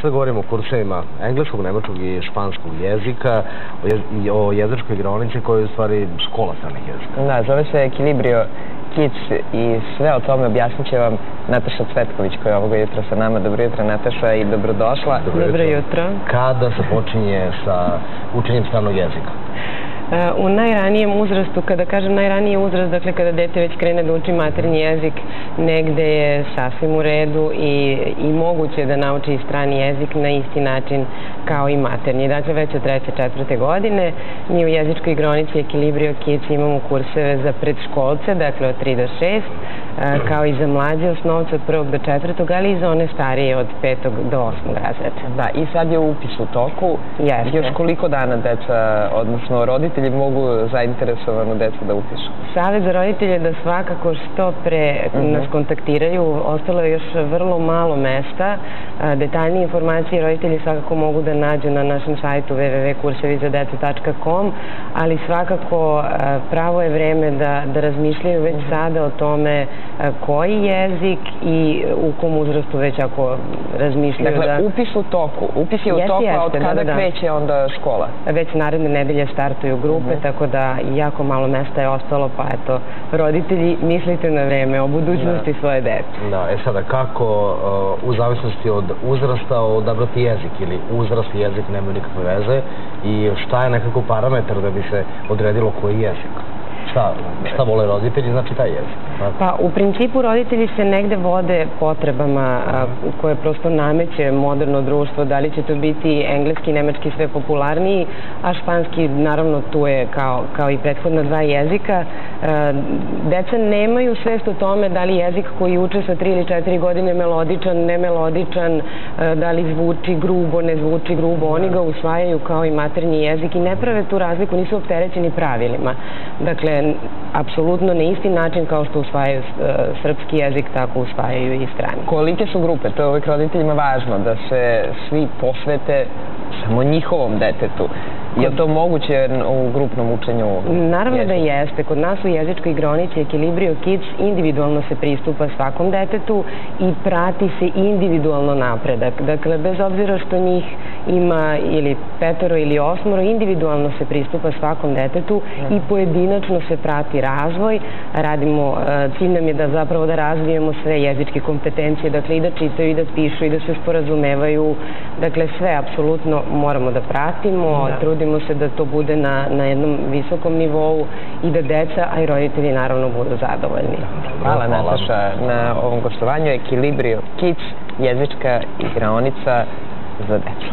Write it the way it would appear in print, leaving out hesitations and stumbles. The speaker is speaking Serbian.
Sad govorimo o kursevima engleskog, nemačkog i španskog jezika, o jezičkoj igraonici koja je u stvari škola stranih jezika. Da, zove se Equilibrio Kids i sve o tome objasnit će vam Nataša Cvetković koja je ovoga jutra sa nama. Dobro jutro, Nataša, i dobrodošla. Dobro jutro. Kada se počinje sa učenjem stranog jezika? U najranijem uzrastu, kada kažem najraniji uzrast, dakle kada dete već krene da uči maternji jezik, negde je sasvim u redu i moguće da nauči strani jezik na isti način kao i maternji. Dakle, već od 3. 4. godine mi u jezičkoj igraonici Equilibrio Kids imamo kurseve za predškolce, dakle od 3 do 6, kao i za mlađe osnovce od 1. do 4. ali i za one starije od 5. do 8. razreda. Da, i sad je upis u toku. Jeste. Još koliko dana deca, odnosno roditelji, mogu zainteresovano deca da upišu? Savet za roditelje da svakako što pre nas kontaktiraju. Ostalo je još vrlo malo mesta. Detaljnije informacije roditelji svakako mogu da nađu na našem sajtu www.kursevizadecu.com, ali svakako pravo je vreme da razmišljaju već sada o tome koji jezik i u kom uzrastu već ako razmišljaju. Dakle, upis u toku. Upis je u toku, a od kada kreće onda škola? Već naredne nedelje startuju grupe, tako da jako malo mesta je ostalo, pa eto, roditelji, mislite na vreme o budućnosti svoje dece. Da, sada kako u zavisnosti od uzrasta odabrati jezik ili uzrast i jezik nemaju nikakve veze i šta je nekako parametar da bi se odredilo koji jezik? Šta vole roditelji, znači taj jezik? Pa u principu roditelji se negde vode potrebama koje prosto nameće moderno društvo, da li će to biti engleski, nemački sve popularniji, a španski naravno tu je kao i prethodna dva jezika. Deca nemaju svest o tome da li jezik koji uče sa 3 ili 4 godine melodičan, nemelodičan, da li zvuči grubo, ne zvuči grubo. Oni ga usvajaju kao i maternji jezik i ne prave tu razliku, nisu opterećeni pravilima. Dakle, apsolutno na isti način kao što usvajaju srpski jezik, tako usvajaju i strani. Kolike su grupe? To je uvijek roditeljima važno, da se svi posvete samo njihovom detetu. Je li to moguće u grupnom učenju jezika? Naravno da jeste. Kod nas u jezičkoj igraonici Equilibrio Kids individualno se pristupa svakom detetu i prati se individualno napredak. Dakle, bez obzira što njih ima ili 5 ili 8, individualno se pristupa svakom detetu i pojedinačno se prati razvoj. Cilj nam je da zapravo da razvijemo sve jezičke kompetencije, dakle i da čitaju i da pišu i da se sporazumevaju. Dakle, sve apsolutno moramo da pratimo, trudimo se da to bude na jednom visokom nivou i da deca, a i roditelji naravno budu zadovoljni. Hvala Nataša na ovom gostovanju. Equilibrio Kids, jezička igraonica za decu.